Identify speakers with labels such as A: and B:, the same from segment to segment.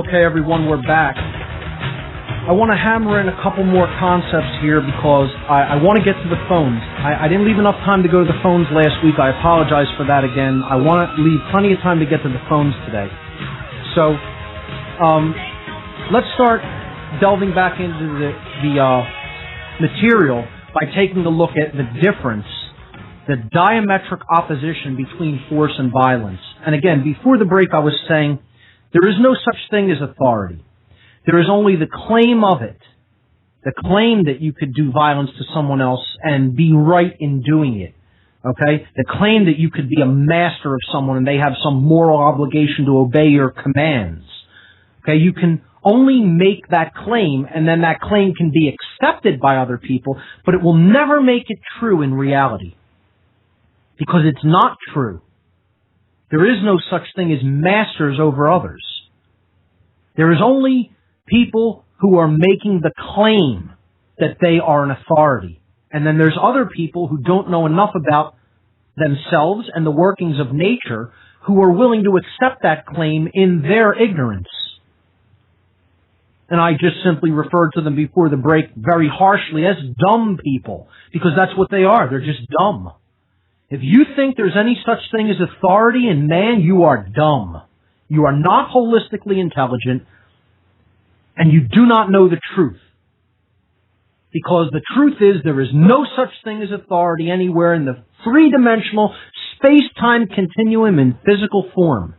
A: Okay, everyone, we're back. I want to hammer in a couple more concepts here because I want to get to the phones. I didn't leave enough time to go to the phones last week. I apologize for that again. I want to leave plenty of time to get to the phones today. So, let's start delving back into the material by taking a look at the difference, the diametric opposition between force and violence. And again, before the break I was saying, there is no such thing as authority. There is only the claim of it, the claim that you could do violence to someone else and be right in doing it, okay? The claim that you could be a master of someone and they have some moral obligation to obey your commands, okay? You can only make that claim, and then that claim can be accepted by other people, but it will never make it true in reality because it's not true. There is no such thing as masters over others. There is only people who are making the claim that they are an authority. And then there's other people who don't know enough about themselves and the workings of nature who are willing to accept that claim in their ignorance. And I just simply referred to them before the break very harshly as dumb people, because that's what they are. They're just dumb. If you think there's any such thing as authority in man, you are dumb. You are not holistically intelligent, and you do not know the truth. Because the truth is there is no such thing as authority anywhere in the three-dimensional space-time continuum in physical form.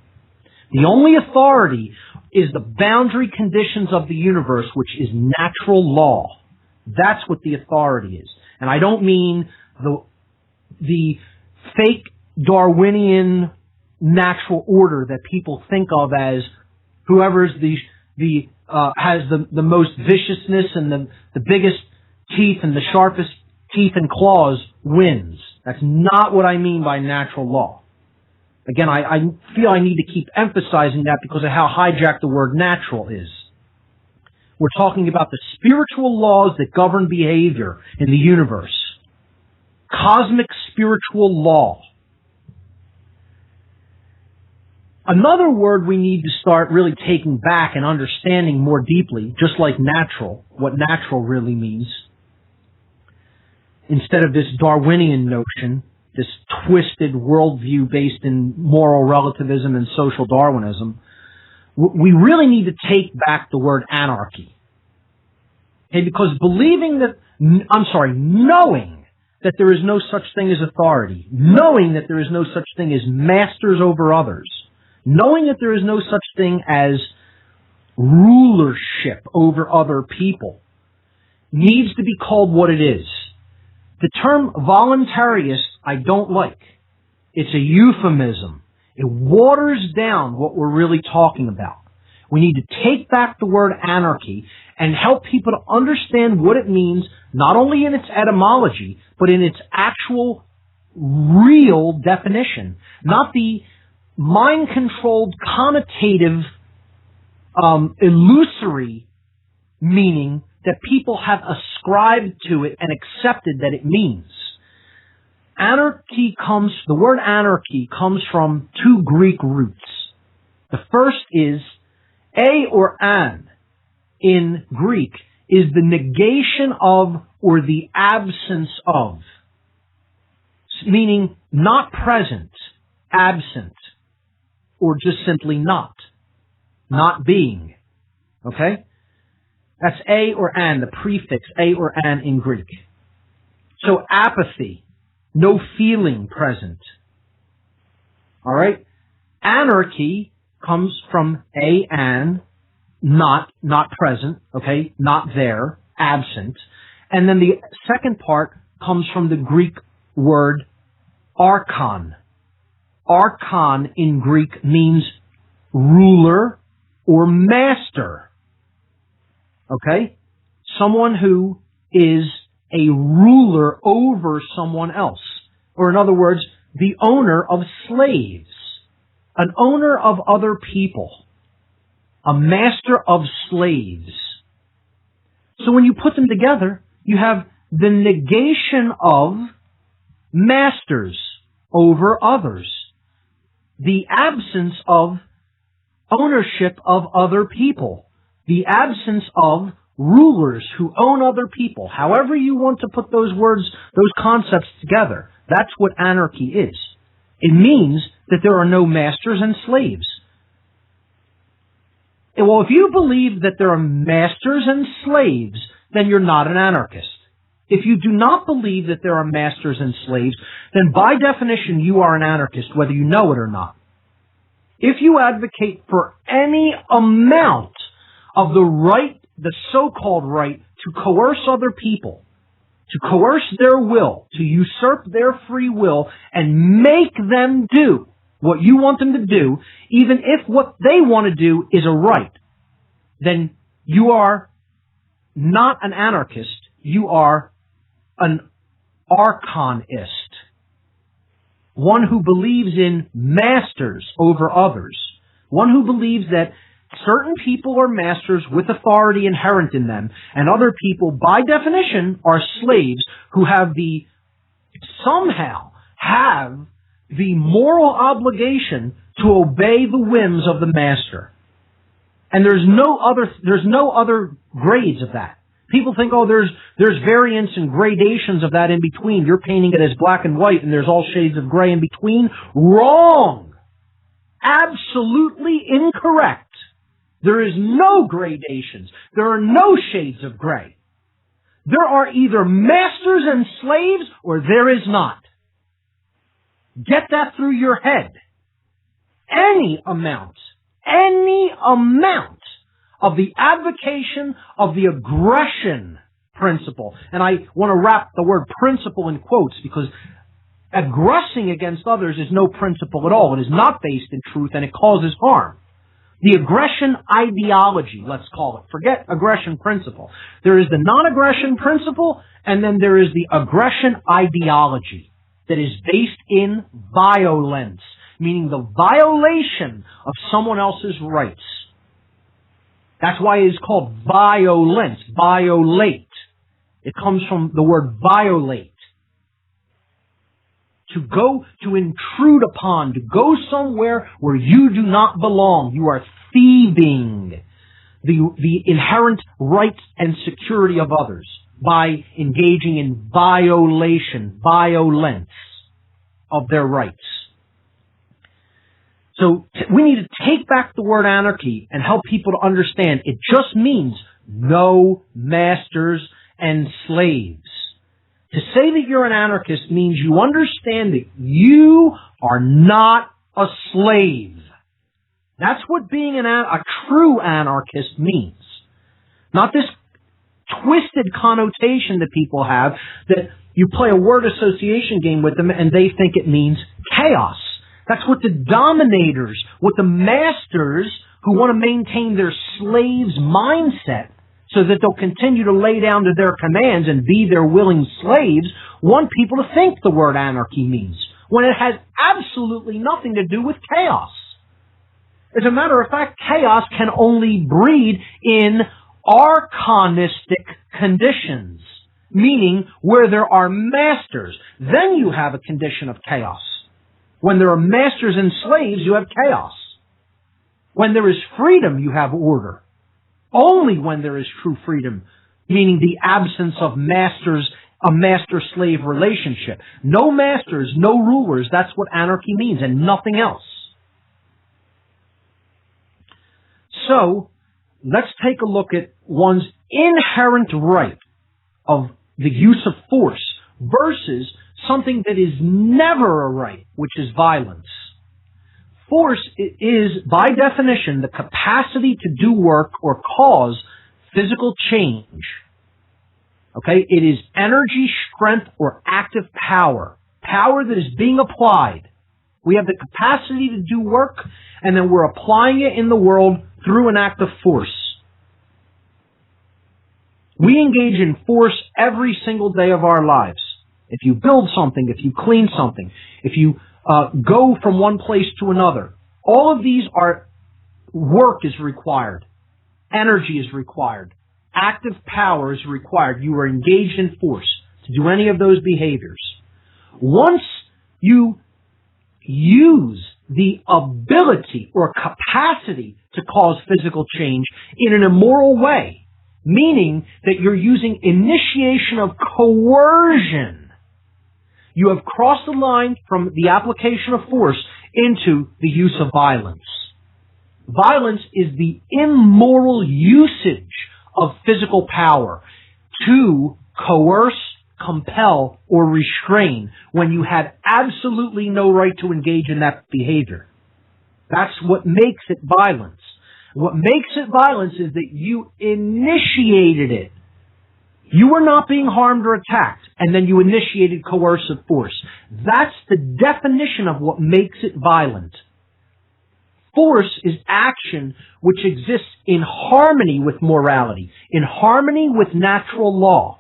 A: The only authority is the boundary conditions of the universe, which is natural law. That's what the authority is. And I don't mean the fake Darwinian natural order that people think of as whoever's has the most viciousness and the biggest teeth and the sharpest teeth and claws wins. That's not what I mean by natural law. Again, I feel I need to keep emphasizing that because of how hijacked the word natural is. We're talking about the spiritual laws that govern behavior in the universe. Cosmic spiritual law. Another word we need to start really taking back and understanding more deeply, just like natural, what natural really means, instead of this Darwinian notion, this twisted worldview based in moral relativism and social Darwinism, we really need to take back the word anarchy. Okay, because knowing that there is no such thing as authority, knowing that there is no such thing as masters over others, knowing that there is no such thing as rulership over other people, needs to be called what it is. The term voluntarist I don't like. It's a euphemism. It waters down what we're really talking about. We need to take back the word anarchy and help people to understand what it means, not only in its etymology, but in its actual, real definition. Not the mind-controlled, connotative, illusory meaning that people have ascribed to it and accepted that it means. The word anarchy comes from two Greek roots. The first is a or an in Greek is the negation of or the absence of, meaning not present, absent, or just simply not being. Okay? That's a or an, the prefix a or an in Greek. So apathy, no feeling present. All right? Anarchy comes from an, not present, okay? Not there, absent. And then the second part comes from the Greek word archon. Archon in Greek means ruler or master. Okay? Someone who is a ruler over someone else. Or in other words, the owner of slaves. An owner of other people. A master of slaves. So when you put them together, you have the negation of masters over others. The absence of ownership of other people, the absence of rulers who own other people. However you want to put those words, those concepts together, that's what anarchy is. It means that there are no masters and slaves. Well, if you believe that there are masters and slaves, then you're not an anarchist. If you do not believe that there are masters and slaves, then by definition you are an anarchist, whether you know it or not. If you advocate for any amount of the right, the so-called right, to coerce other people, to coerce their will, to usurp their free will, and make them do what you want them to do, even if what they want to do is a right, then you are not an anarchist, you are an archonist. One who believes in masters over others. One who believes that certain people are masters with authority inherent in them, and other people, by definition, are slaves who somehow have the moral obligation to obey the whims of the master. And there's no other grades of that. People think, oh, there's variance and gradations of that in between. You're painting it as black and white, and there's all shades of gray in between. Wrong! Absolutely incorrect. There is no gradations. There are no shades of gray. There are either masters and slaves, or there is not. Get that through your head. Any amount of the advocation of the aggression principle, and I want to wrap the word principle in quotes because aggressing against others is no principle at all. It is not based in truth and it causes harm. The aggression ideology, let's call it. Forget aggression principle. There is the non-aggression principle, and then there is the aggression ideology that is based in violence, meaning the violation of someone else's rights. That's why it is called violence, violate. It comes from the word violate. To intrude upon, to go somewhere where you do not belong. You are thieving the inherent rights and security of others by engaging in violation, violence of their rights. So we need to take back the word anarchy and help people to understand it just means no masters and slaves. To say that you're an anarchist means you understand that you are not a slave. That's what being a true anarchist means. Not this twisted connotation that people have that you play a word association game with them and they think it means chaos. That's what the dominators, what the masters who want to maintain their slaves' mindset so that they'll continue to lay down to their commands and be their willing slaves, want people to think the word anarchy means, when it has absolutely nothing to do with chaos. As a matter of fact, chaos can only breed in archonistic conditions, meaning where there are masters. Then you have a condition of chaos. When there are masters and slaves, you have chaos. When there is freedom, you have order. Only when there is true freedom, meaning the absence of masters, a master-slave relationship. No masters, no rulers, that's what anarchy means, and nothing else. So, let's take a look at one's inherent right of the use of force versus something that is never a right, which is violence. Force is, by definition, the capacity to do work or cause physical change. Okay? It is energy, strength, or active power. Power that is being applied. We have the capacity to do work, and then we're applying it in the world through an act of force. We engage in force every single day of our lives. If you build something, if you clean something, if you go from one place to another. All of these are, work is required. Energy is required. Active power is required. You are engaged in force to do any of those behaviors. Once you use the ability or capacity to cause physical change in an immoral way, meaning that you're using initiation of coercion. You have crossed the line from the application of force into the use of violence. Violence is the immoral usage of physical power to coerce, compel, or restrain when you had absolutely no right to engage in that behavior. That's what makes it violence. What makes it violence is that you initiated it. You were not being harmed or attacked, and then you initiated coercive force. That's the definition of what makes it violent. Force is action which exists in harmony with morality, in harmony with natural law,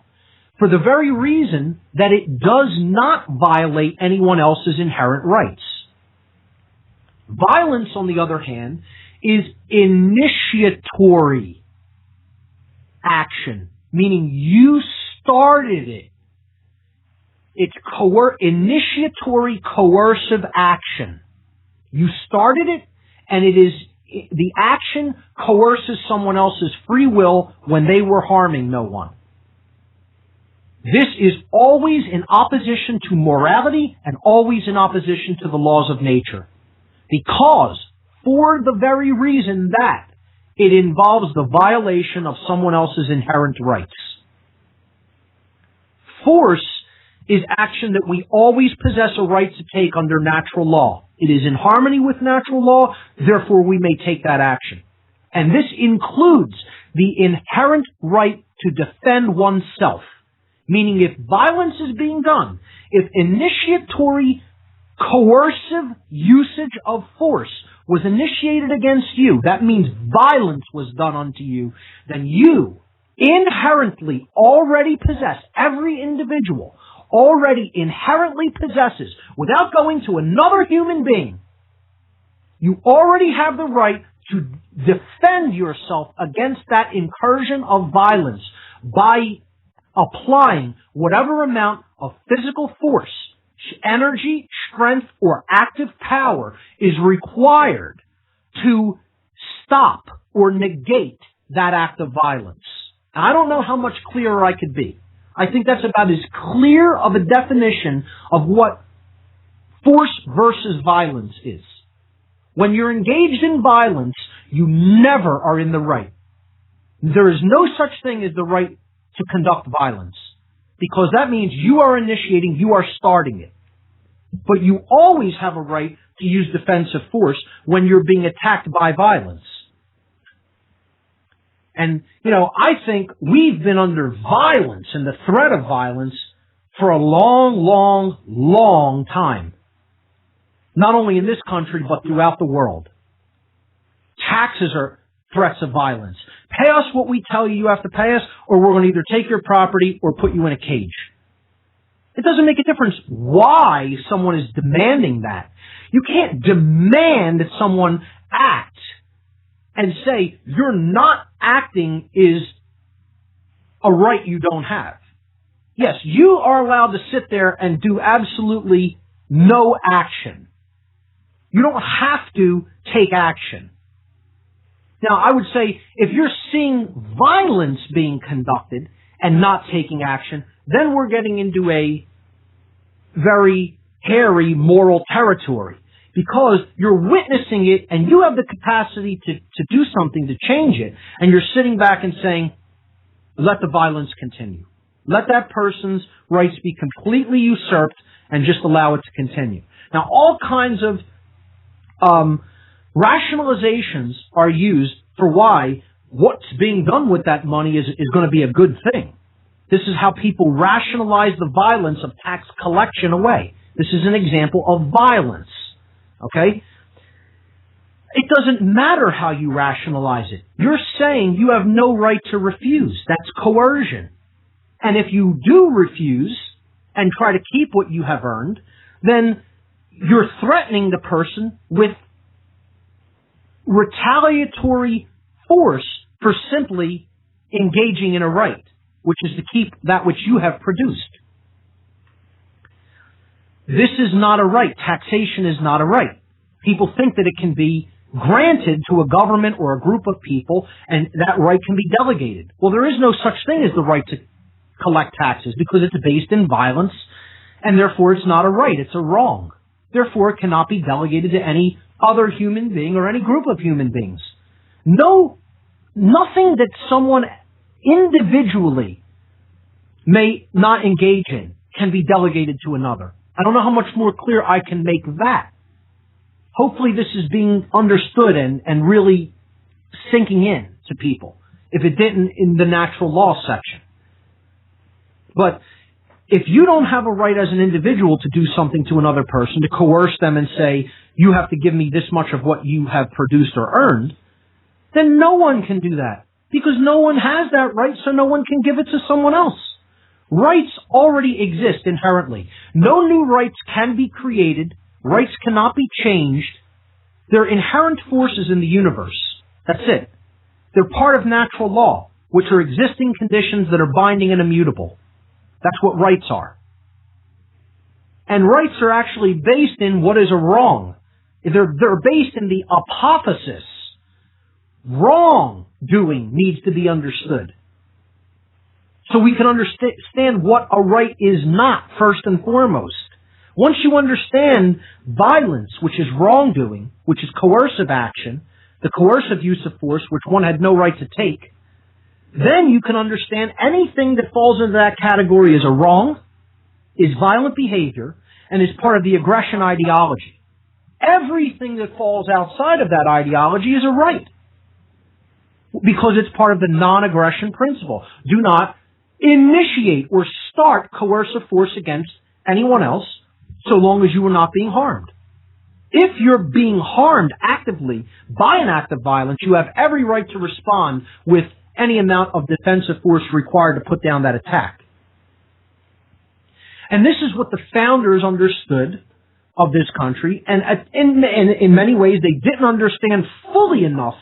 A: for the very reason that it does not violate anyone else's inherent rights. Violence, on the other hand, is initiatory action, meaning you started it. It's initiatory coercive action. You started it, and it is the action coerces someone else's free will when they were harming no one. This is always in opposition to morality and always in opposition to the laws of nature. Because, for the very reason that it involves the violation of someone else's inherent rights. Force is action that we always possess a right to take under natural law. It is in harmony with natural law, therefore we may take that action. And this includes the inherent right to defend oneself. Meaning if violence is being done, if initiatory coercive usage of force was initiated against you, that means violence was done unto you, then you inherently already possess, every individual already inherently possesses, without going to another human being, you already have the right to defend yourself against that incursion of violence by applying whatever amount of physical force, energy, strength, or active power is required to stop or negate that act of violence. Now, I don't know how much clearer I could be. I think that's about as clear of a definition of what force versus violence is. When you're engaged in violence, you never are in the right. There is no such thing as the right to conduct violence, because that means you are initiating, you are starting it. But you always have a right to use defensive force when you're being attacked by violence. And, I think we've been under violence and the threat of violence for a long, long, long time. Not only in this country, but throughout the world. Taxes are threats of violence. Pay us what we tell you have to pay us, or we're going to either take your property or put you in a cage. It doesn't make a difference why someone is demanding that. You can't demand that someone act and say you're not acting is a right you don't have. Yes, you are allowed to sit there and do absolutely no action. You don't have to take action. Now, I would say if you're seeing violence being conducted and not taking action, then we're getting into a very hairy moral territory, because you're witnessing it and you have the capacity to do something to change it, and you're sitting back and saying, let the violence continue. Let that person's rights be completely usurped and just allow it to continue. Now, all kinds of rationalizations are used for why what's being done with that money is going to be a good thing. This is how people rationalize the violence of tax collection away. This is an example of violence. Okay? It doesn't matter how you rationalize it. You're saying you have no right to refuse. That's coercion. And if you do refuse and try to keep what you have earned, then you're threatening the person with retaliatory force for simply engaging in a right, which is to keep that which you have produced. This is not a right. Taxation is not a right. People think that it can be granted to a government or a group of people, and that right can be delegated. Well, there is no such thing as the right to collect taxes, because it's based in violence, and therefore it's not a right, it's a wrong. Therefore, it cannot be delegated to any other human being or any group of human beings. Nothing that someone individually may not engage in can be delegated to another. I don't know how much more clear I can make that. Hopefully this is being understood and really sinking in to people, if it didn't in the natural law section. But if you don't have a right as an individual to do something to another person, to coerce them and say, you have to give me this much of what you have produced or earned, then no one can do that. Because no one has that right, so no one can give it to someone else. Rights already exist inherently. No new rights can be created. Rights cannot be changed. They're inherent forces in the universe. That's it. They're part of natural law, which are existing conditions that are binding and immutable. That's what rights are. And rights are actually based in what is a wrong. They're based in the apotheosis. Wrongdoing needs to be understood. So we can understand what a right is not, first and foremost. Once you understand violence, which is wrongdoing, which is coercive action, the coercive use of force, which one had no right to take, then you can understand anything that falls into that category as a wrong, is violent behavior, and is part of the aggression ideology. Everything that falls outside of that ideology is a right, because it's part of the non-aggression principle. Do not initiate or start coercive force against anyone else so long as you are not being harmed. If you're being harmed actively by an act of violence, you have every right to respond with any amount of defensive force required to put down that attack. And this is what the founders understood of this country, and in many ways they didn't understand fully enough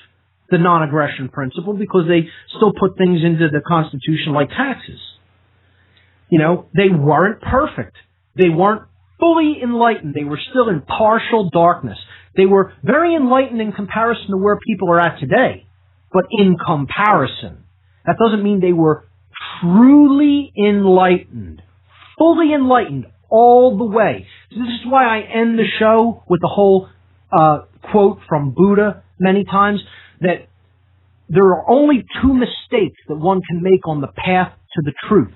A: the non-aggression principle, because they still put things into the Constitution like taxes. You know, they weren't perfect. They weren't fully enlightened. They were still in partial darkness. They were very enlightened in comparison to where people are at today, but in comparison. That doesn't mean they were truly enlightened, fully enlightened all the way. So this is why I end the show with the whole quote from Buddha many times, that there are only two mistakes that one can make on the path to the truth: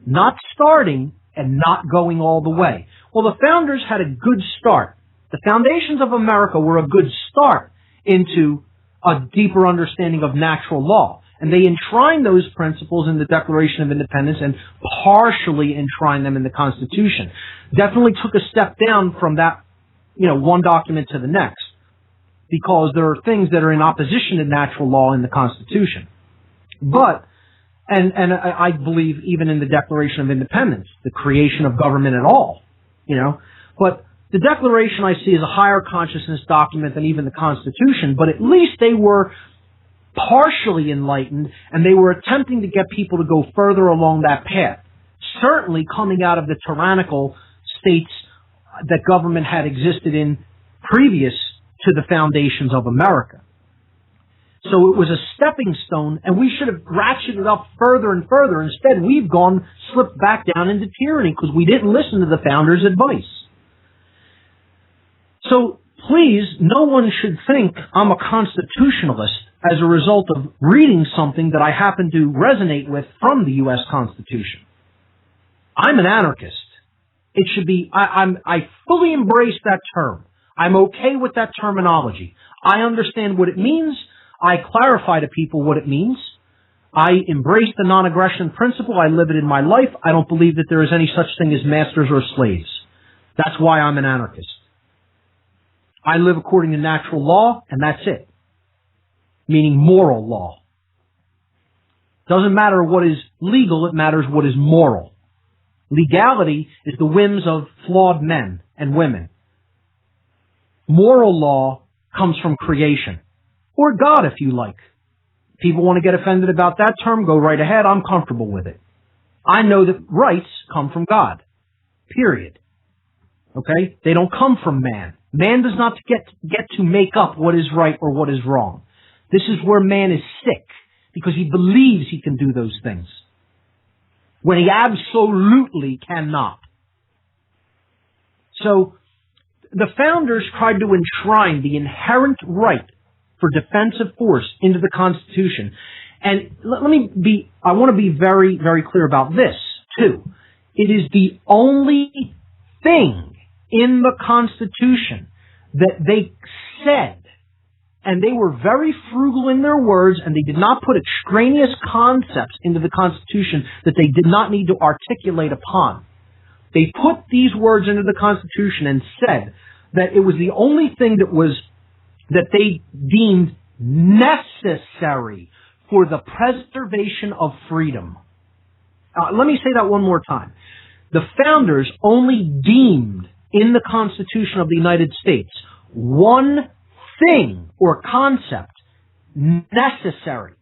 A: not starting and not going all the way. Well, the founders had a good start. The foundations of America were a good start into a deeper understanding of natural law. And they enshrined those principles in the Declaration of Independence and partially enshrined them in the Constitution. Definitely took a step down from that, one document to the next, because there are things that are in opposition to natural law in the Constitution. But, and I believe even in the Declaration of Independence, the creation of government at all, but the Declaration I see as a higher consciousness document than even the Constitution, but at least they were partially enlightened, and they were attempting to get people to go further along that path. Certainly coming out of the tyrannical states that government had existed in previous to the foundations of America. So it was a stepping stone, and we should have ratcheted up further and further. Instead, we've slipped back down into tyranny because we didn't listen to the founders' advice. So please, no one should think I'm a constitutionalist as a result of reading something that I happen to resonate with from the U.S. Constitution. I'm an anarchist. It should be, I fully embrace that term. I'm okay with that terminology. I understand what it means. I clarify to people what it means. I embrace the non-aggression principle. I live it in my life. I don't believe that there is any such thing as masters or slaves. That's why I'm an anarchist. I live according to natural law, and that's it. Meaning moral law. Doesn't matter what is legal, it matters what is moral. Legality is the whims of flawed men and women. Moral law comes from creation. Or God, if you like. People want to get offended about that term, go right ahead. I'm comfortable with it. I know that rights come from God. Period. Okay? They don't come from man. Man does not get to make up what is right or what is wrong. This is where man is sick, because he believes he can do those things, when he absolutely cannot. So, the founders tried to enshrine the inherent right for defensive force into the Constitution. And I want to be very, very clear about this, too. It is the only thing in the Constitution that they said, and they were very frugal in their words, and they did not put extraneous concepts into the Constitution that they did not need to articulate upon. They put these words into the Constitution and said that it was the only thing that they deemed necessary for the preservation of freedom. Let me say that one more time. The founders only deemed in the Constitution of the United States one thing or concept necessary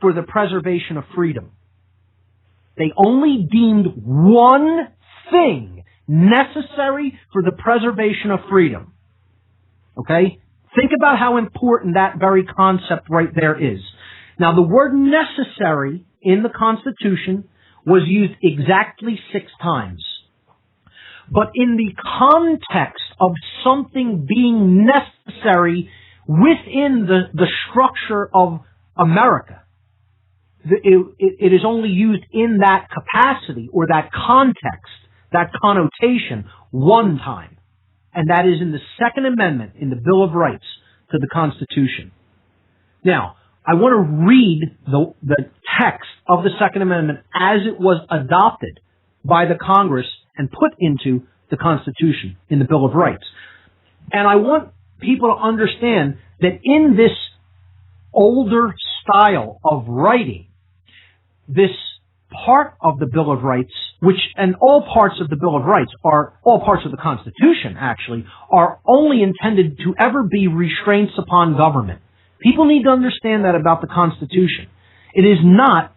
A: for the preservation of freedom. They only deemed one thing necessary for the preservation of freedom. Okay? Think about how important that very concept right there is. Now, the word necessary in the Constitution was used exactly 6 times. But in the context of something being necessary within the structure of America, it is only used in that capacity or that context, that connotation, one time. And that is in the Second Amendment in the Bill of Rights to the Constitution. Now, I want to read the text of the Second Amendment as it was adopted by the Congress and put into the Constitution in the Bill of Rights. And I want people to understand that in this older style of writing, this part of the Bill of Rights, and all parts of the Bill of Rights all parts of the Constitution actually, are only intended to ever be restraints upon government. People need to understand that about the Constitution. It is not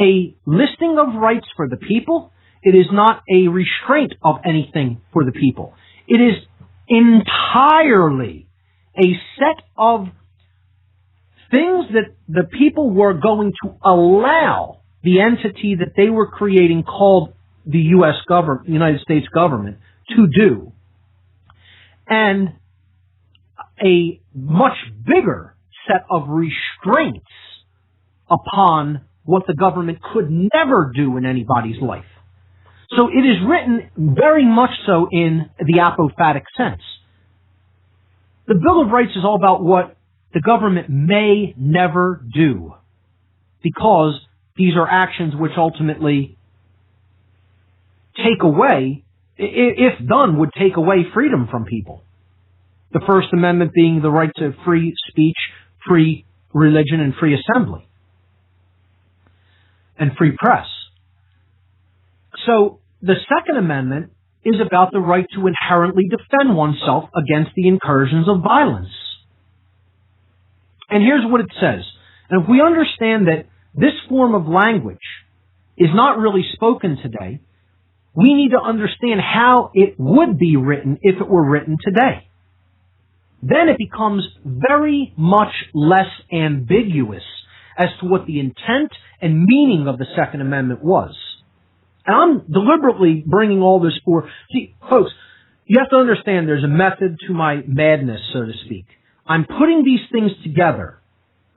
A: a listing of rights for the people. It is not a restraint of anything for the people. It is entirely a set of things that the people were going to allow the entity that they were creating, called the United States government, to do. And a much bigger set of restraints upon what the government could never do in anybody's life. So it is written very much so in the apophatic sense. The Bill of Rights is all about what the government may never do, because these are actions which ultimately take away, if done, would take away freedom from people. The First Amendment being the right to free speech, free religion, and free assembly, and free press. So the Second Amendment is about the right to inherently defend oneself against the incursions of violence. And here's what it says. And if we understand that this form of language is not really spoken today, we need to understand how it would be written if it were written today. Then it becomes very much less ambiguous as to what the intent and meaning of the Second Amendment was. And I'm deliberately bringing all this for... See, folks, you have to understand there's a method to my madness, so to speak. I'm putting these things together,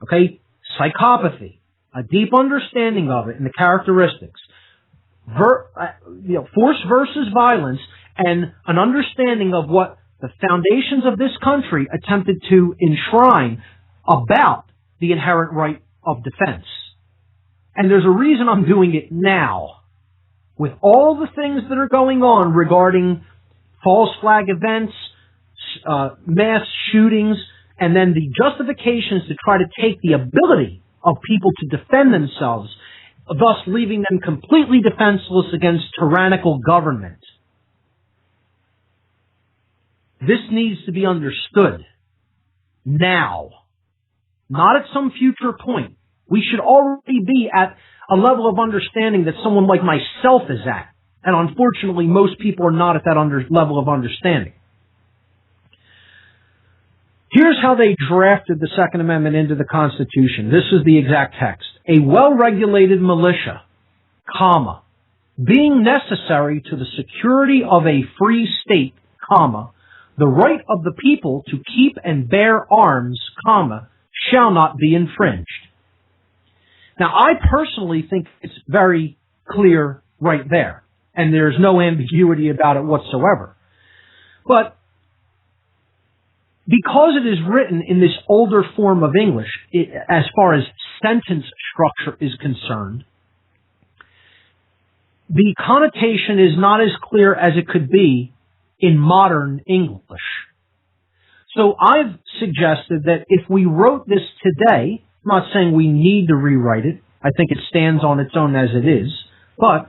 A: okay? Psychopathy, a deep understanding of it and the characteristics, force versus violence, and an understanding of what the foundations of this country attempted to enshrine about the inherent right of defense. And there's a reason I'm doing it now. With all the things that are going on regarding false flag events, mass shootings, and then the justifications to try to take the ability of people to defend themselves, thus leaving them completely defenseless against tyrannical government. This needs to be understood now, not at some future point. We should already be at a level of understanding that someone like myself is at. And unfortunately, most people are not at that level of understanding. Here's how they drafted the Second Amendment into the Constitution. This is the exact text. A well-regulated militia, comma, being necessary to the security of a free state, comma, the right of the people to keep and bear arms, comma, shall not be infringed. Now, I personally think it's very clear right there, and there's no ambiguity about it whatsoever. But because it is written in this older form of English, as far as sentence structure is concerned, the connotation is not as clear as it could be in modern English. So I've suggested that if we wrote this today, I'm not saying we need to rewrite it. I think it stands on its own as it is. But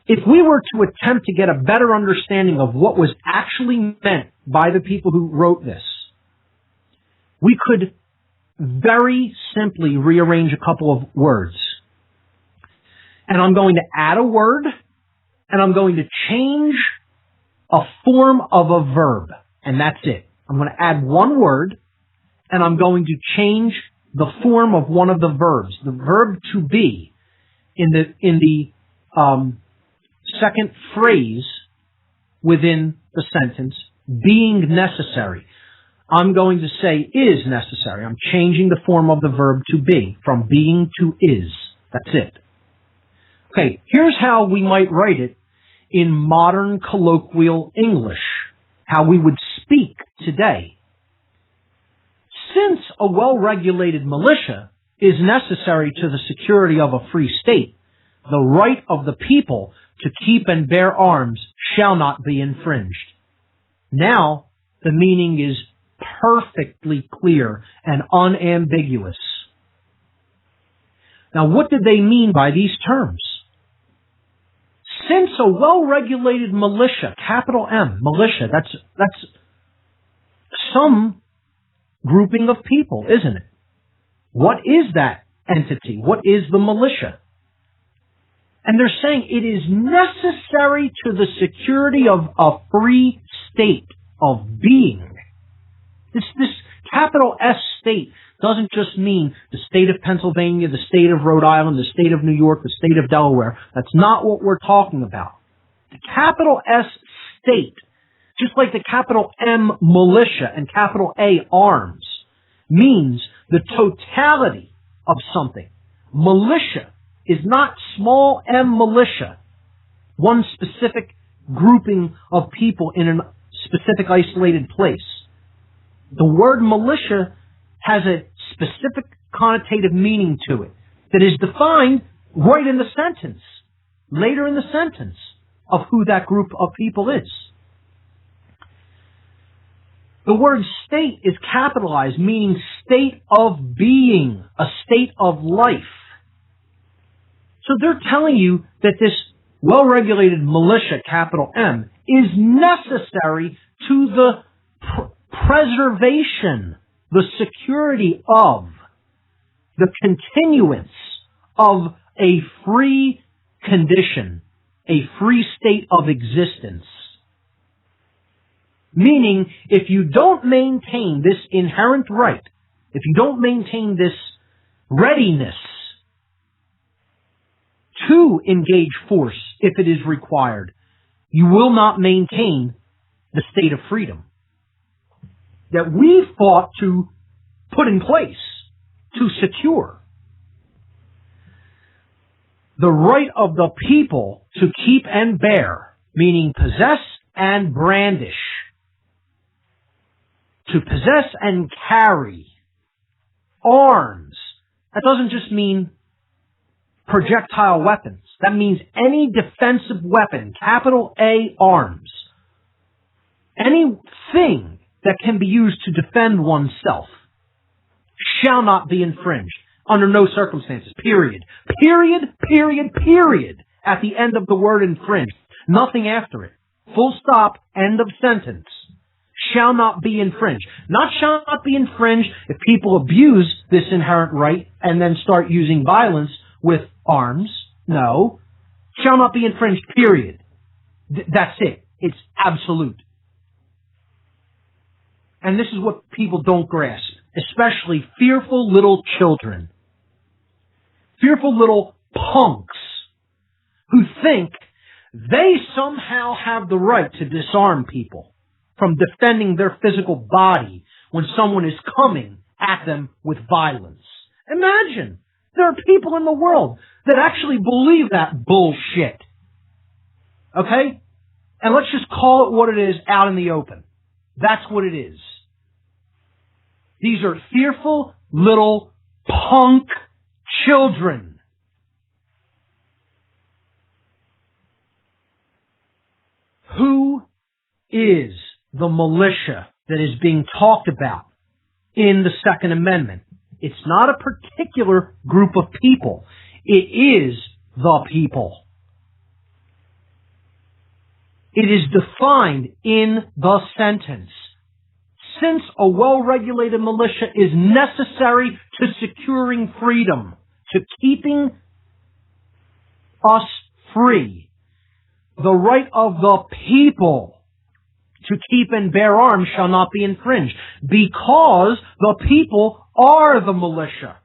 A: if we were to attempt to get a better understanding of what was actually meant by the people who wrote this, we could very simply rearrange a couple of words. And I'm going to add a word, and I'm going to change a form of a verb, and that's it. I'm going to add one word, and I'm going to change the form of one of the verbs. The verb to be in the second phrase within the sentence, being necessary. I'm going to say is necessary. I'm changing the form of the verb to be, from being to is. That's it. Okay, here's how we might write it in modern colloquial English, how we would speak today. Since a well-regulated militia is necessary to the security of a free state, the right of the people to keep and bear arms shall not be infringed. Now, the meaning is perfectly clear and unambiguous. Now, what did they mean by these terms? Since a well-regulated militia, capital M, militia, that's some grouping of people, isn't it? What is that entity? What is the militia? And they're saying it is necessary to the security of a free state of being. This capital S state doesn't just mean the state of Pennsylvania, the state of Rhode Island, the state of New York, the state of Delaware. That's not what we're talking about. The capital S state, just like the capital M militia and capital A arms, means the totality of something. Militia is not small m militia, one specific grouping of people in a specific isolated place. The word militia has a specific connotative meaning to it that is defined right in the sentence, later in the sentence, of who that group of people is. The word state is capitalized, meaning state of being, a state of life. So they're telling you that this well-regulated militia, capital M, is necessary to the preservation, the security of, the continuance of a free condition, a free state of existence. Meaning, if you don't maintain this inherent right, if you don't maintain this readiness to engage force if it is required, you will not maintain the state of freedom that we fought to put in place, to secure. The right of the people to keep and bear, meaning possess and brandish. To possess and carry arms. That doesn't just mean projectile weapons. That means any defensive weapon, capital A arms. Anything that can be used to defend oneself shall not be infringed under no circumstances. Period. Period, period, period. At the end of the word infringed. Nothing after it. Full stop, end of sentence. Shall not be infringed. Not shall not be infringed if people abuse this inherent right and then start using violence with arms. No. Shall not be infringed, period. That's it. It's absolute. and this is what people don't grasp, especially fearful little children, fearful little punks who think they somehow have the right to disarm people from defending their physical body when someone is coming at them with violence. Imagine, there are people in the world that actually believe that bullshit. Okay? And let's just call it what it is out in the open. That's what it is. These are fearful little punk children. Who is the militia that is being talked about in the Second Amendment? It's not a particular group of people. It is the people. It is defined in the sentence. Since a well-regulated militia is necessary to securing freedom, to keeping us free, the right of the people to keep and bear arms shall not be infringed, because the people are the militia.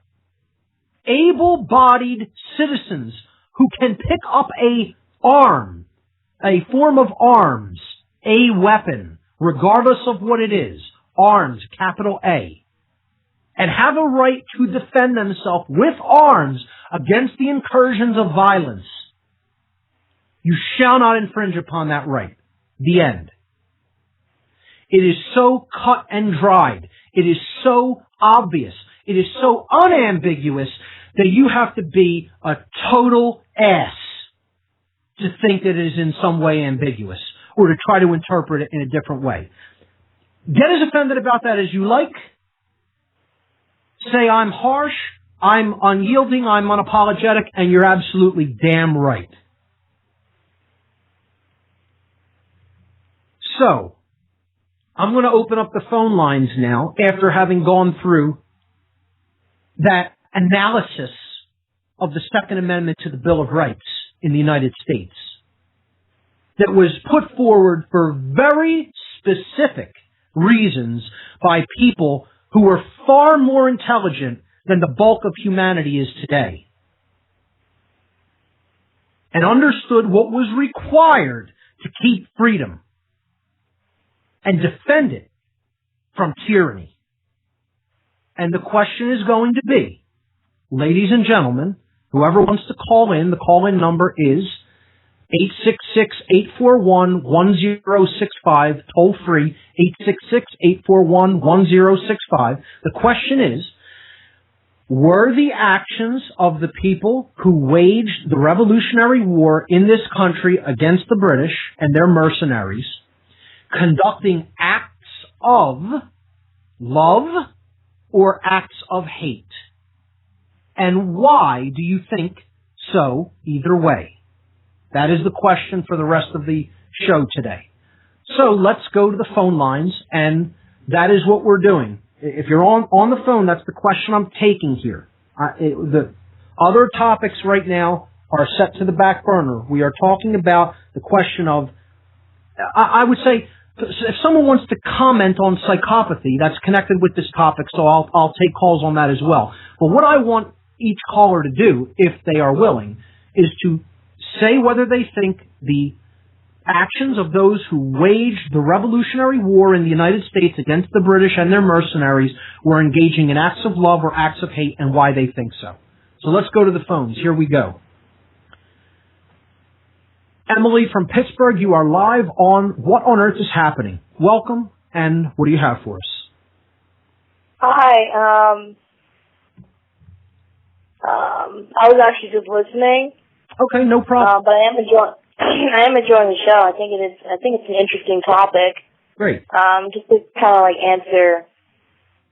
A: Able-bodied citizens who can pick up a form of arms, a weapon, regardless of what it is, arms, capital A, and have a right to defend themselves with arms against the incursions of violence. You shall not infringe upon that right. The end. It is so cut and dried. It is so obvious. It is so unambiguous that you have to be a total ass to think that it is in some way ambiguous or to try to interpret it in a different way. Get as offended about that as you like. Say I'm harsh, I'm unyielding, I'm unapologetic, and you're absolutely damn right. So, I'm going to open up the phone lines now after having gone through that analysis of the Second Amendment to the Bill of Rights in the United States that was put forward for very specific reasons by people who were far more intelligent than the bulk of humanity is today, and understood what was required to keep freedom and defend it from tyranny. And the question is going to be, ladies and gentlemen, whoever wants to call in, the call-in number is 866-841-1065, toll free, 866-841-1065. The question is, were the actions of the people who waged the Revolutionary War in this country against the British and their mercenaries conducting acts of love or acts of hate? And why do you think so either way? That is the question for the rest of the show today. So let's go to the phone lines, and that is what we're doing. If you're on the phone, that's the question I'm taking here. The other topics right now are set to the back burner. We are talking about the question of, I would say, if someone wants to comment on psychopathy, that's connected with this topic, so I'll take calls on that as well. But what I want each caller to do, if they are willing, is to say whether they think the actions of those who waged the Revolutionary War in the United States against the British and their mercenaries were engaging in acts of love or acts of hate, and why they think so. So let's go to the phones. Here we go. Emily from Pittsburgh, you are live on What on Earth is Happening. Welcome, and what do you have for us?
B: Hi, I was actually just listening.
A: Okay, no problem.
B: But I am enjoying the show. I think it's an interesting topic.
A: Great.
B: Just to kind of answer.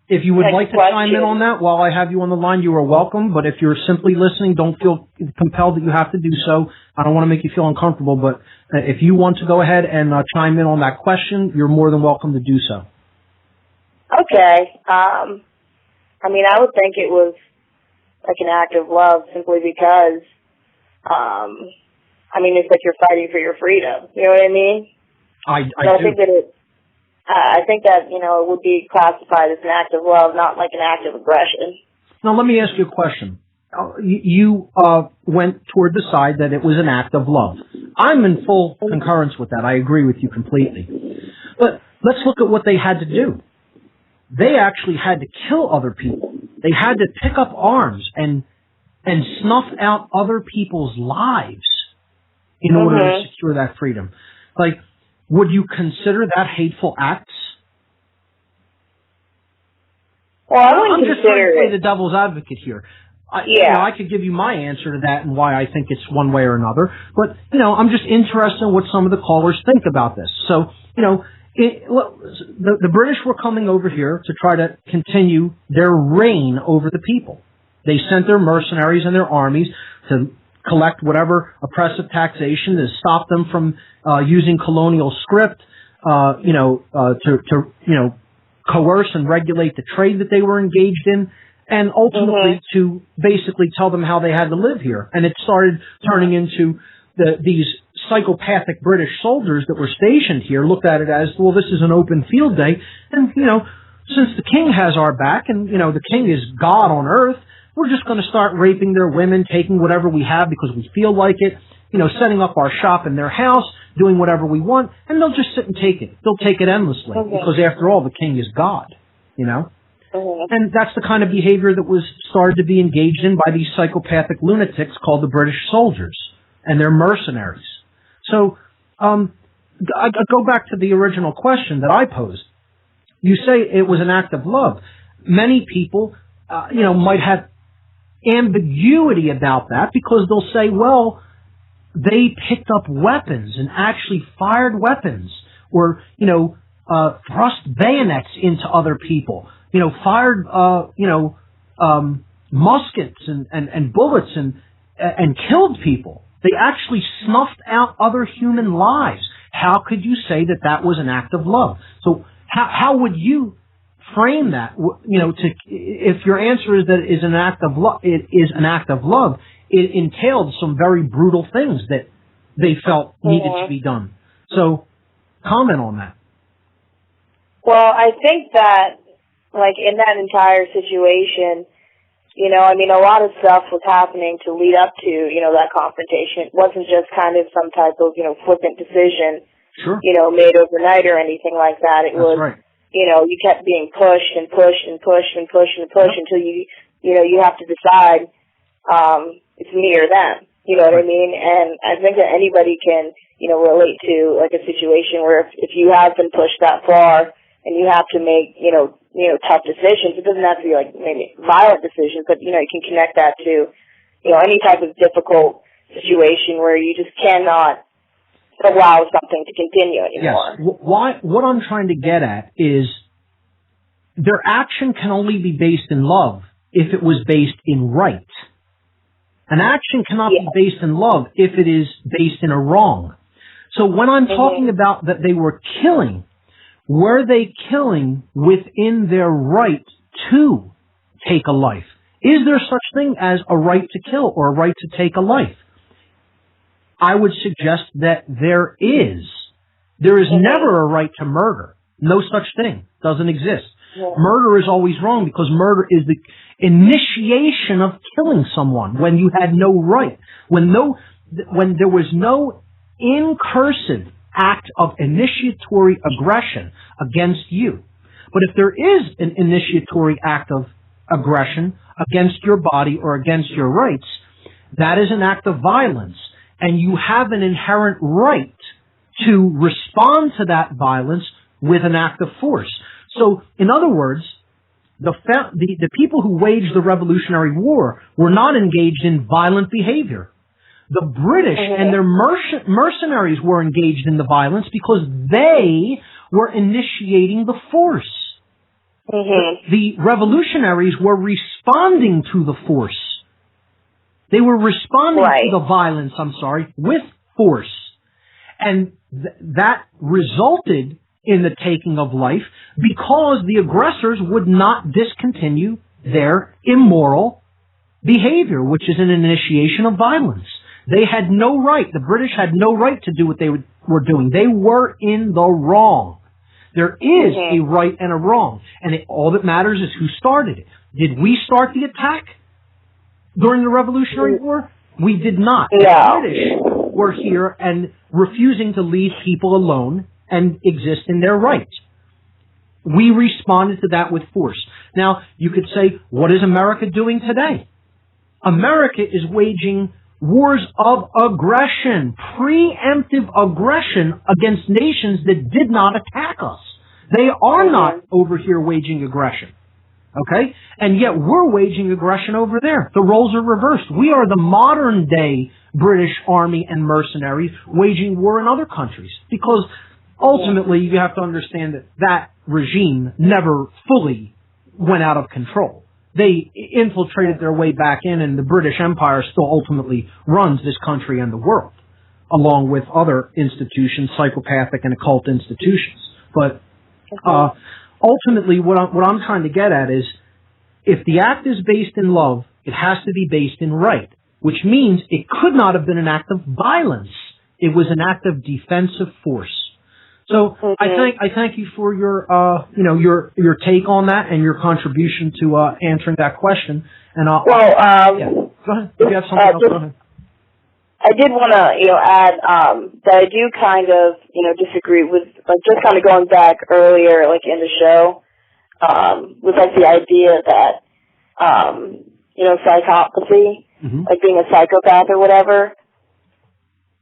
A: If you would like to chime in on that while I have you on the line, you are welcome. But if you're simply listening, don't feel compelled that you have to do so. I don't want to make you feel uncomfortable, but if you want to go ahead and chime in on that question, you're more than welcome to do so.
B: Okay. I would think it was like an act of love simply because, it's like you're fighting for your freedom. You know what I mean?
A: I do.
B: I think that I think that, it would be classified as an act of love, not like an act of aggression.
A: Now, let me ask you a question. You went toward the side that it was an act of love. I'm in full concurrence with that. I agree with you completely. But let's look at what they had to do. They actually had to kill other people. They had to pick up arms and snuff out other people's lives in order to secure that freedom. Like, would you consider that hateful acts?
B: Well,
A: I'm just trying to play the devil's advocate here. I could give you my answer to that and why I think it's one way or another. But, I'm just interested in what some of the callers think about this. So, the British were coming over here to try to continue their reign over the people. They sent their mercenaries and their armies to collect whatever oppressive taxation to stop them from using colonial script, to coerce and regulate the trade that they were engaged in, and ultimately to basically tell them how they had to live here. And it started turning into these psychopathic British soldiers that were stationed here looked at it as, well, this is an open field day, and, since the king has our back and, the king is God on earth, we're just going to start raping their women, taking whatever we have because we feel like it, setting up our shop in their house, doing whatever we want, and they'll just sit and take it. They'll take it endlessly because, after all, the king is God, And that's the kind of behavior that was started to be engaged in by these psychopathic lunatics called the British soldiers and their mercenaries. So I go back to the original question that I posed. You say it was an act of love. Many people, might have ambiguity about that because they'll say, well, they picked up weapons and actually fired weapons or, thrust bayonets into other people, fired, muskets and bullets and killed people. They actually snuffed out other human lives. How could you say that that was an act of love? So how would you frame that? If your answer is that it is an act of love, it entailed some very brutal things that they felt needed to be done. So, comment on that.
B: Well, I think that, in that entire situation, a lot of stuff was happening to lead up to, that confrontation. It wasn't just kind of some type of, flippant decision, made overnight or anything like that. It was, right. You kept being pushed and pushed and pushed and pushed and pushed until you have to decide, it's me or them. You know what I mean? And I think that anybody can, relate to, a situation where if you have been pushed that far and you have to make, tough decisions, it doesn't have to be, maybe violent decisions, but, you can connect that to, any type of difficult situation where you just cannot allow something to continue anymore.
A: Yes. What I'm trying to get at is their action can only be based in love if it was based in right. An action cannot be based in love if it is based in a wrong. So when I'm talking about that they were killing, were they killing within their right to take a life? Is there such thing as a right to kill or a right to take a life? I would suggest that there is. There is never a right to murder. No such thing. Doesn't exist. Murder is always wrong because murder is the initiation of killing someone when you had no right. When there was no incursive act of initiatory aggression against you. But if there is an initiatory act of aggression against your body or against your rights, that is an act of violence. And you have an inherent right to respond to that violence with an act of force. So, in other words, the people who waged the Revolutionary War were not engaged in violent behavior. The British and their mercenaries were engaged in the violence because they were initiating the force. The revolutionaries were responding to the force. They were responding to the violence, with force. And that resulted in the taking of life because the aggressors would not discontinue their immoral behavior, which is an initiation of violence. They had no right. The British had no right to do what they were doing. They were in the wrong. There is a right and a wrong, and all that matters is who started it. Did we start the attack during the Revolutionary War? We did not.
B: No.
A: The British were here and refusing to leave people alone and exist in their rights. We responded to that with force. Now, you could say, what is America doing today? America is waging wars of aggression, preemptive aggression against nations that did not attack us. They are not over here waging aggression. Okay? And yet we're waging aggression over there. The roles are reversed. We are the modern day British Army and mercenaries waging war in other countries. Because ultimately you have to understand that that regime never fully went out of control. They infiltrated their way back in, and the British Empire still ultimately runs this country and the world, along with other institutions, psychopathic and occult institutions. But ultimately, what I'm trying to get at is, if the act is based in love, it has to be based in right, which means it could not have been an act of violence. It was an act of defensive force. So I thank you for your your take on that and your contribution to answering that question. And go ahead. If you have something else, go ahead.
B: I did want to add that I do kind of disagree with, like, just kind of going back earlier, like in the show, with like the idea that psychopathy, like being a psychopath or whatever,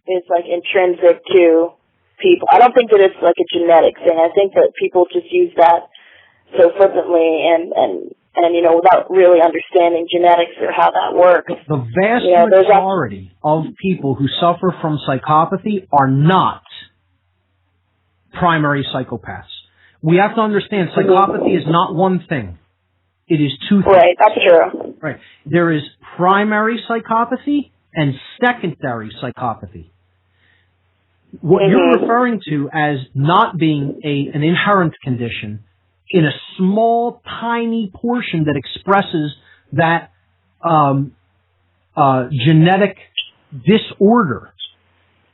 B: is like intrinsic to people. I don't think that it's like a genetic thing. I think that people just use that so flippantly and without really understanding genetics or how that works.
A: The vast majority of people who suffer from psychopathy are not primary psychopaths. We have to understand psychopathy is not one thing. It is two things.
B: Right, that's true.
A: Right. There is primary psychopathy and secondary psychopathy. What you're referring to as not being an inherent condition in a small, tiny portion that expresses that genetic disorder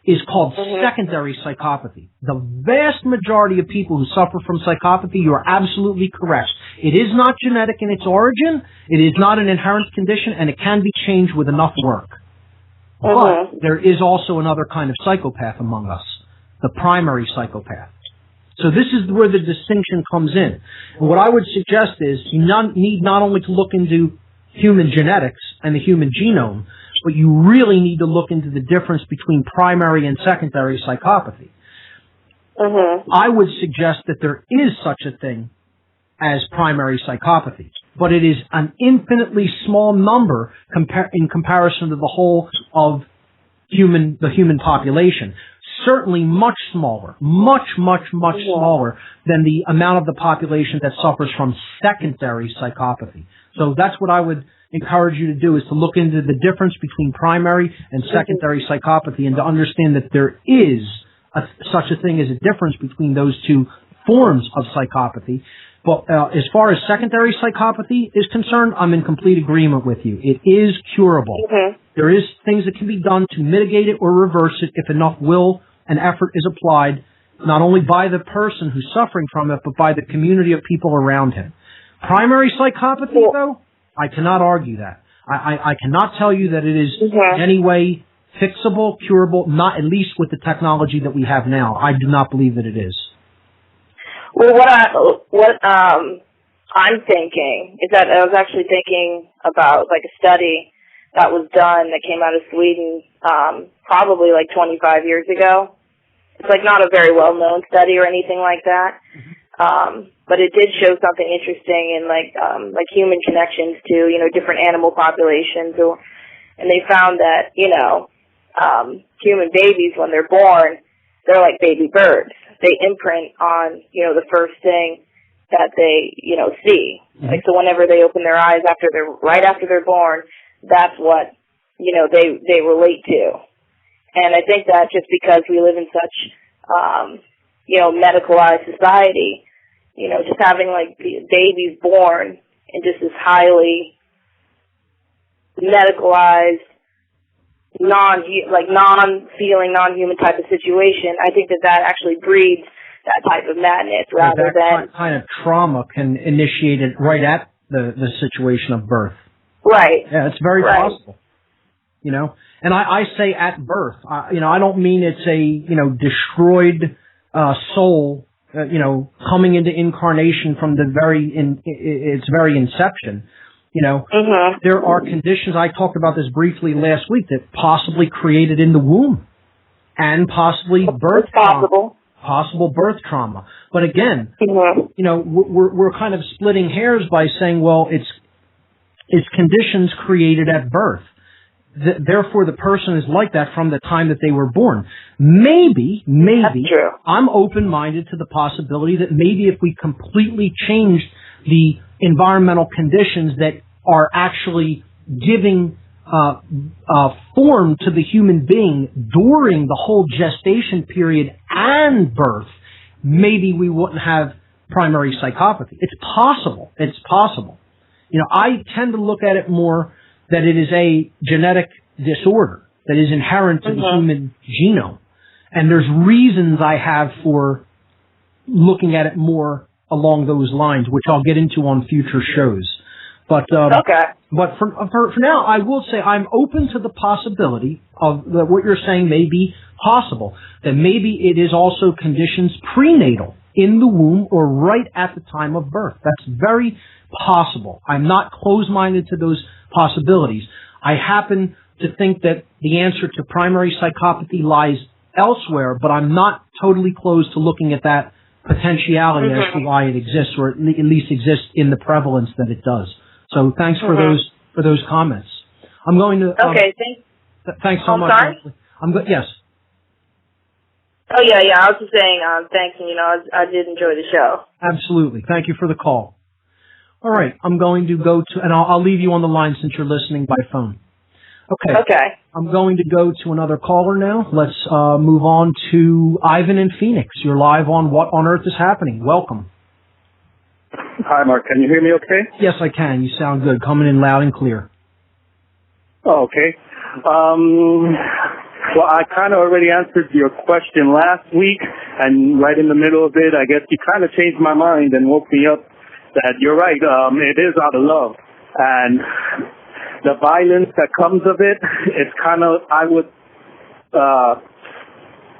A: is called secondary psychopathy. The vast majority of people who suffer from psychopathy, you are absolutely correct. It is not genetic in its origin, it is not an inherent condition, and it can be changed with enough work. But there is also another kind of psychopath among us, the primary psychopath. So this is where the distinction comes in. And what I would suggest is you need not only to look into human genetics and the human genome, but you really need to look into the difference between primary and secondary psychopathy. I would suggest that there is such a thing as primary psychopathy, but it is an infinitely small number in comparison to the whole of the human population. Certainly much smaller, much smaller than the amount of the population that suffers from secondary psychopathy. So that's what I would encourage you to do, is to look into the difference between primary and secondary psychopathy and to understand that there is such a thing as a difference between those two forms of psychopathy. But as far as secondary psychopathy is concerned, I'm in complete agreement with you. It is curable. There is things that can be done to mitigate it or reverse it if enough will and effort is applied, not only by the person who's suffering from it, but by the community of people around him. Primary psychopathy, though, I cannot argue that. I cannot tell you that it is in any way fixable, curable, not at least with the technology that we have now. I do not believe that it is.
B: Well, what I'm thinking is that I was actually thinking about like a study that was done that came out of Sweden probably like 25 years ago. It's like not a very well-known study or anything like that, but it did show something interesting in like human connections to different animal populations, and they found that human babies when they're born, they're like baby birds. They imprint on the first thing that they see. Like, so whenever they open their eyes right after they're born, that's what they relate to. And I think that just because we live in such medicalized society, just having like babies born in just this highly medicalized, non-feeling, non-human type of situation, I think that actually breeds that type of madness rather than...
A: That kind of trauma can initiate it right at the situation of birth.
B: Right.
A: Yeah, it's very possible. You know, and I say at birth. You know, I don't mean it's a destroyed soul. Coming into incarnation from its very inception. You know, there are conditions. I talked about this briefly last week that possibly created in the womb, and possibly birth trauma. Possible birth trauma. But again, we're kind of splitting hairs by saying, well, it's conditions created at birth. Therefore, the person is like that from the time that they were born. Maybe, I'm open-minded to the possibility that maybe if we completely changed the environmental conditions that are actually giving form to the human being during the whole gestation period and birth, maybe we wouldn't have primary psychopathy. It's possible. It's possible. You know, I tend to look at it more that it is a genetic disorder that is inherent to the human genome. And there's reasons I have for looking at it more along those lines, which I'll get into on future shows. But but for now, I will say I'm open to the possibility of that what you're saying may be possible, that maybe it is also conditions prenatal in the womb or right at the time of birth. That's very possible. I'm not closed-minded to those possibilities. I happen to think that the answer to primary psychopathy lies elsewhere, but I'm not totally closed to looking at that potentiality as to why it exists, or at least exists in the prevalence that it does. So thanks for those comments. I'm going to thanks so much.
B: Sorry?
A: Yes.
B: Oh yeah. I was just saying thanks, and I did enjoy the show.
A: Absolutely. Thank you for the call. All right, I'm going to go to, and I'll leave you on the line since you're listening by phone. Okay. I'm going to go to another caller now. Let's move on to Ivan in Phoenix. You're live on What on Earth is Happening. Welcome.
C: Hi, Mark. Can you hear me okay?
A: Yes, I can. You sound good. Coming in loud and clear.
C: Oh, okay. Well, I kind of already answered your question last week, and right in the middle of it, I guess you kind of changed my mind and woke me up that you're right. It is out of love. And the violence that comes of it, it's kind of, I would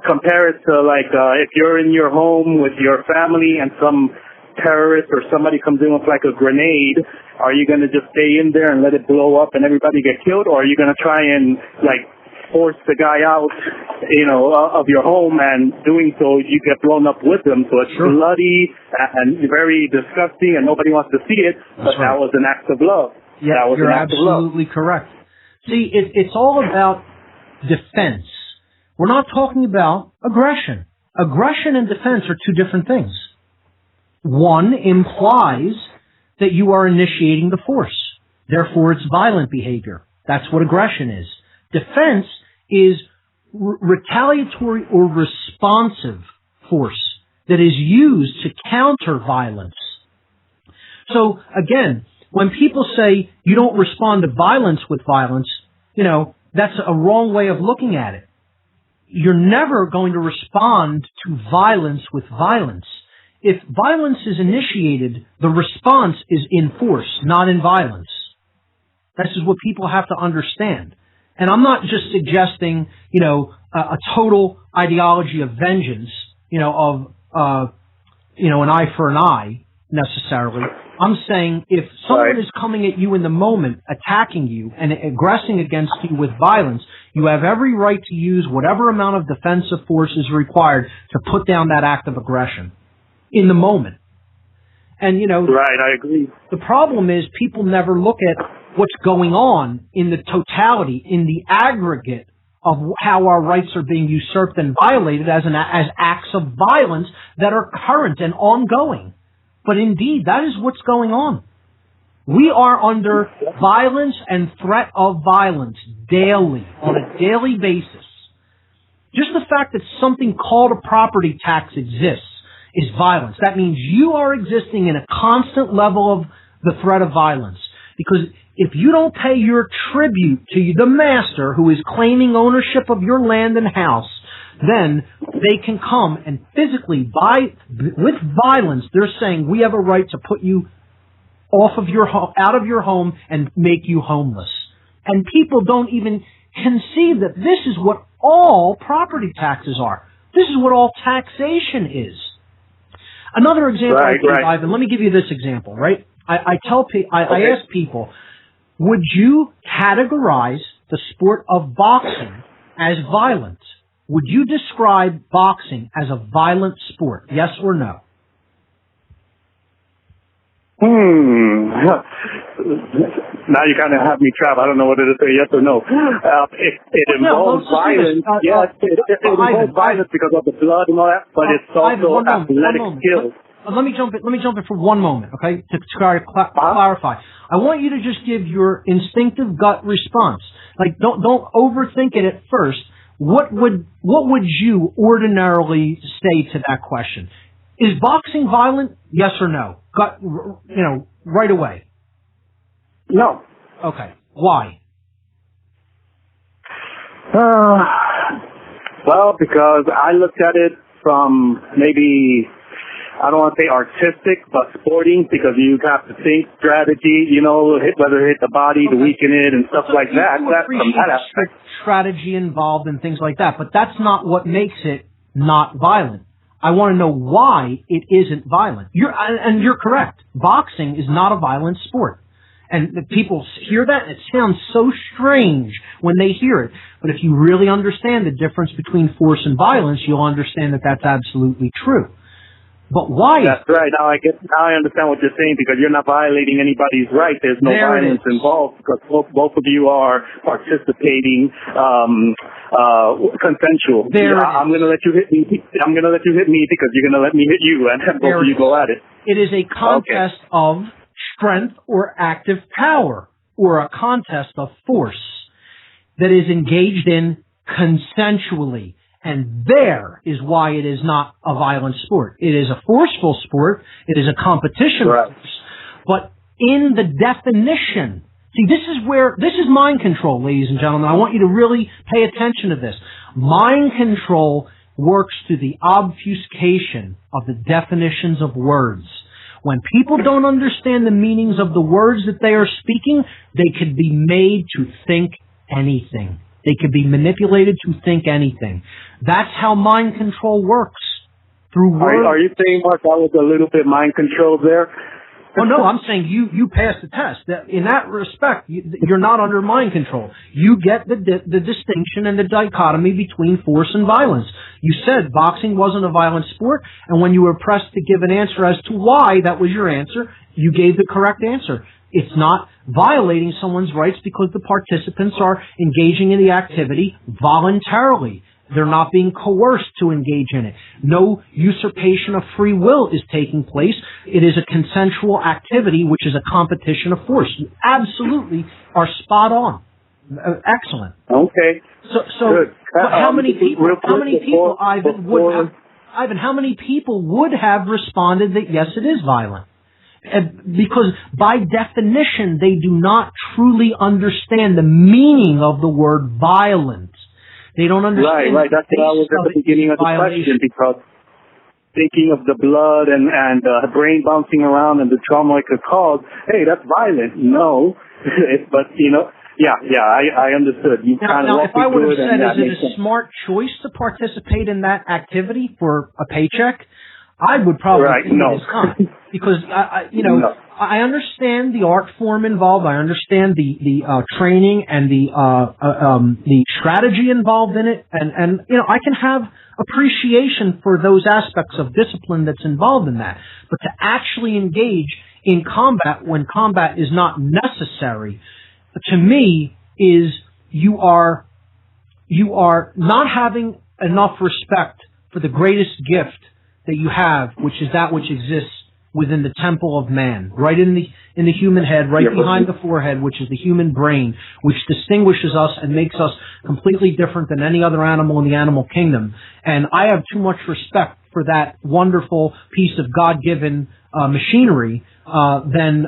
C: compare it to like if you're in your home with your family and some terrorist or somebody comes in with like a grenade, are you going to just stay in there and let it blow up and everybody get killed, or are you going to try and like force the guy out, of your home, and doing so you get blown up with them? So it's bloody and very disgusting and nobody wants to see it, but that was an act of love.
A: Yeah,
C: that was
A: you're
C: an act of love.
A: Absolutely correct. See, it's all about defense. We're not talking about aggression. Aggression and defense are two different things. One implies that you are initiating the force. Therefore, it's violent behavior. That's what aggression is. Defense is retaliatory or responsive force that is used to counter violence. So, again, when people say you don't respond to violence with violence, that's a wrong way of looking at it. You're never going to respond to violence with violence. If violence is initiated, the response is in force, not in violence. This is what people have to understand. And I'm not just suggesting, a total ideology of vengeance, an eye for an eye, necessarily. I'm saying if someone is coming at you in the moment, attacking you, and aggressing against you with violence, you have every right to use whatever amount of defensive force is required to put down that act of aggression in the moment. And,
C: Right, I agree.
A: The problem is people never look at what's going on in the totality, in the aggregate of how our rights are being usurped and violated as acts of violence that are current and ongoing. But indeed, that is what's going on. We are under violence and threat of violence daily, on a daily basis. Just the fact that something called a property tax exists is violence. That means you are existing in a constant level of the threat of violence. Because if you don't pay your tribute to the master who is claiming ownership of your land and house, then they can come and physically, with violence, they're saying, we have a right to put you out of your home and make you homeless. And people don't even conceive that this is what all property taxes are. This is what all taxation is. Another example, Ivan, let me give you this example, right? I ask people, would you categorize the sport of boxing as violent? Would you describe boxing as a violent sport? Yes or no?
C: Now you kind of have me trapped. I don't know whether to say yes or no. It involves violence. Yes, it involves violence because of the blood and all that, but it's also athletic skills.
A: Let me jump in for one moment, okay, to clarify. I want you to just give your instinctive gut response. Like, don't overthink it at first. What would you ordinarily say to that question? Is boxing violent? Yes or no? Gut, right away.
C: No.
A: Okay. Why?
C: Well, because I looked at it from maybe, I don't want to say artistic, but sporting, because you have to think strategy, whether hit the body to weaken it and stuff like that. That's from that aspect.
A: Strategy involved and things like that, but that's not what makes it not violent. I want to know why it isn't violent. You're correct. Boxing is not a violent sport. And people hear that, and it sounds so strange when they hear it. But if you really understand the difference between force and violence, you'll understand that that's absolutely true. But why?
C: That's right. Now I understand what you're saying, because you're not violating anybody's right. There's no violence involved, because both of you are participating consensual. I'm going to let you hit me. I'm going to let you hit me because you're going to let me hit you, and both of you go at it.
A: It is a contest of strength or active power, or a contest of force that is engaged in consensually. And there is why it is not a violent sport. It is a forceful sport. It is a competition force. But in the definition, see, this is mind control, ladies and gentlemen. I want you to really pay attention to this. Mind control works through the obfuscation of the definitions of words. When people don't understand the meanings of the words that they are speaking, they could be made to think anything. They could be manipulated to think anything. That's how mind control works. Through words. Are
C: you saying, Mark, I was a little bit mind controlled there?
A: Oh, no, I'm saying you passed the test. In that respect, you're not under mind control. You get the distinction and the dichotomy between force and violence. You said boxing wasn't a violent sport, and when you were pressed to give an answer as to why that was your answer, you gave the correct answer. It's not violating someone's rights because the participants are engaging in the activity voluntarily. They're not being coerced to engage in it. No usurpation of free will is taking place. It is a consensual activity, which is a competition of force. You absolutely are spot on. Excellent.
C: Okay.
A: So good. How many people, Ivan, how many people would have responded that yes, it is violent? Because by definition, they do not truly understand the meaning of the word violent. They don't understand.
C: Right. That's what I was at the beginning of the question, because thinking of the blood and brain bouncing around and the trauma it could cause, hey, that's violent. No, but I understood. You kind of
A: if I would have said, is it a smart choice to participate in that activity for a paycheck? I would probably think it's not, because I understand the art form involved. I understand the training and the strategy involved in it, and I can have appreciation for those aspects of discipline that's involved in that. But to actually engage in combat when combat is not necessary, to me, is you are not having enough respect for the greatest gift that you have, which is that which exists within the temple of man, right in the human head, right behind the forehead, which is the human brain, which distinguishes us and makes us completely different than any other animal in the animal kingdom. And I have too much respect for that wonderful piece of God-given machinery than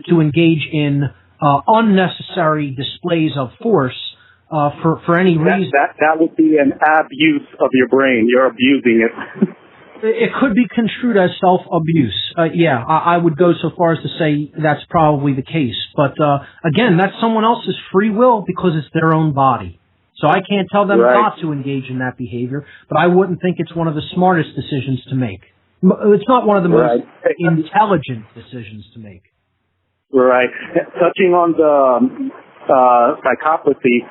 A: to engage in unnecessary displays of force for any reason.
C: That would be an abuse of your brain. You're abusing it.
A: It could be construed as self-abuse. Yeah, I would go so far as to say that's probably the case. But again, that's someone else's free will because it's their own body. So I can't tell them not to engage in that behavior, but I wouldn't think it's one of the smartest decisions to make. It's not one of the most intelligent decisions to make.
C: Right. Touching on the psychopathy,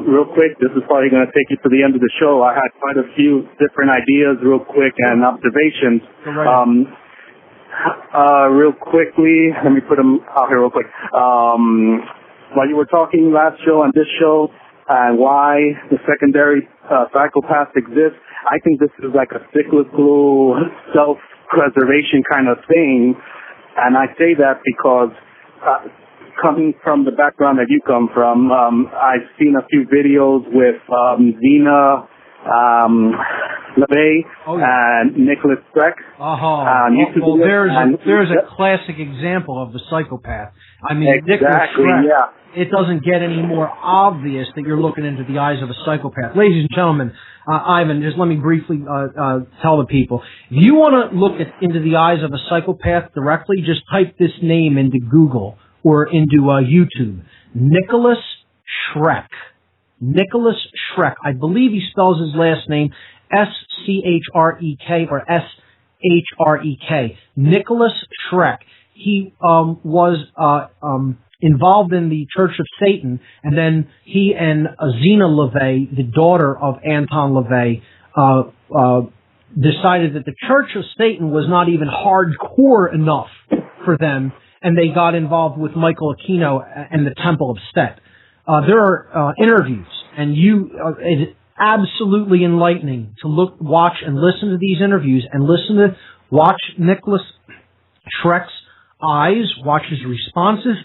C: real quick, this is probably going to take you to the end of the show. I had quite a few different ideas real quick and observations. Real quickly, let me put them out here real quick. While you were talking last show and this show, and why the secondary psychopaths exist, I think this is like a cyclical self-preservation kind of thing. And I say that because coming from the background that you come from, I've seen a few videos with Zina LeVay and Nicholas Streck.
A: Well, there's a classic example of the psychopath. I mean, Nicholas Streck, it doesn't get any more obvious that you're looking into the eyes of a psychopath. Ladies and gentlemen, Ivan, just let me briefly tell the people. If you want to look into the eyes of a psychopath directly, just type this name into Google or into YouTube. Nicholas Streck. Nicholas Streck. I believe he spells his last name S-C-H-R-E-K or S-H-R-E-K. Nicholas Streck. He was involved in the Church of Satan, and then he and Zina LeVay, the daughter of Anton LeVay, decided that the Church of Satan was not even hardcore enough for them, and they got involved with Michael Aquino and the Temple of Set. There are interviews, and it's absolutely enlightening to watch and listen to these interviews, and watch Nicholas Streck's eyes, watch his responses,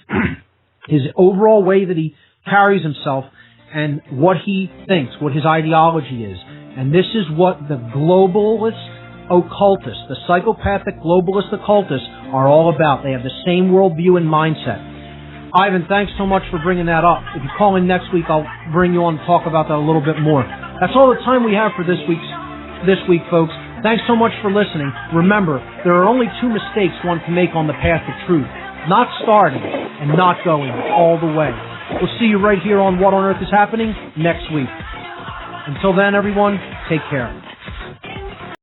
A: his overall way that he carries himself, and what he thinks, what his ideology is. And this is what the globalist occultists, the psychopathic globalist occultists, are all about. They have the same worldview and mindset. Ivan, thanks so much for bringing that up. If you call in next week, I'll bring you on to talk about that a little bit more. That's all the time we have for this week, folks. Thanks so much for listening. Remember, there are only two mistakes one can make on the path to truth. Not starting and not going all the way. We'll see you right here on What on Earth is Happening next week. Until then, everyone, take care.